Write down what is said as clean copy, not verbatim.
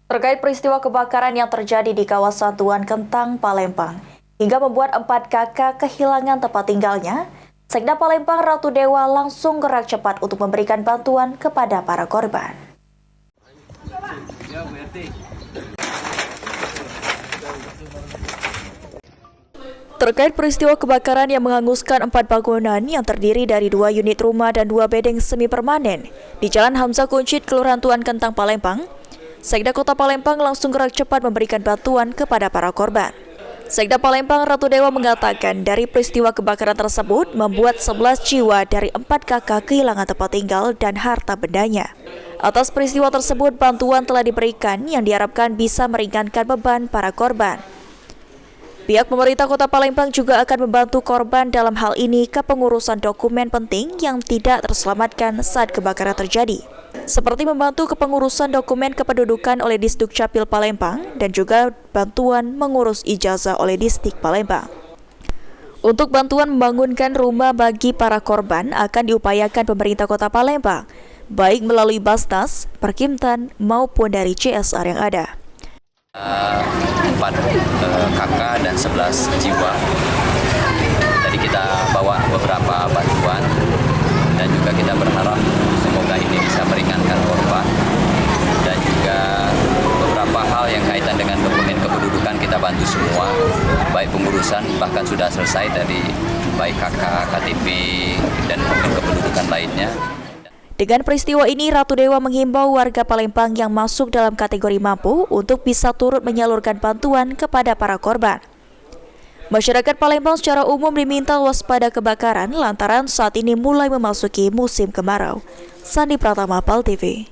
Terkait peristiwa kebakaran yang terjadi di kawasan Tuan Kentang, Palembang, hingga membuat 4 kakak kehilangan tempat tinggalnya, Sekda Palembang Ratu Dewa langsung gerak cepat untuk memberikan bantuan kepada para korban. Terkait peristiwa kebakaran yang menghanguskan 4 bangunan yang terdiri dari 2 unit rumah dan 2 bedeng semi permanen di Jalan Hamzah Kuncit, Kelurahan Tuan Kentang, Palembang, Sekda Kota Palembang langsung gerak cepat memberikan bantuan kepada para korban. Sekda Palembang Ratu Dewa mengatakan dari peristiwa kebakaran tersebut membuat 11 jiwa dari 4 kakak kehilangan tempat tinggal dan harta bendanya. Atas peristiwa tersebut, bantuan telah diberikan yang diharapkan bisa meringankan beban para korban. Pihak pemerintah Kota Palembang juga akan membantu korban dalam hal ini kepengurusan dokumen penting yang tidak terselamatkan saat kebakaran terjadi, seperti membantu kepengurusan dokumen kependudukan oleh Disdukcapil Palembang dan juga bantuan mengurus ijazah oleh Disdik Palembang. Untuk bantuan membangunkan rumah bagi para korban akan diupayakan pemerintah Kota Palembang, baik melalui Basnas, Perkimtan maupun dari CSR yang ada. 4 kakak dan 11 jiwa. Tadi kita bawa beberapa bantuan dan juga kita berharap semoga ini bisa meringankan korban, dan juga beberapa hal yang kaitan dengan dokumen kependudukan kita bantu semua, baik pengurusan bahkan sudah selesai dari baik kakak, KTP dan dokumen kependudukan lainnya. Dengan peristiwa ini, Ratu Dewa menghimbau warga Palembang yang masuk dalam kategori mampu untuk bisa turut menyalurkan bantuan kepada para korban. Masyarakat Palembang secara umum diminta waspada kebakaran lantaran saat ini mulai memasuki musim kemarau. Sandi Pratama, PAL TV.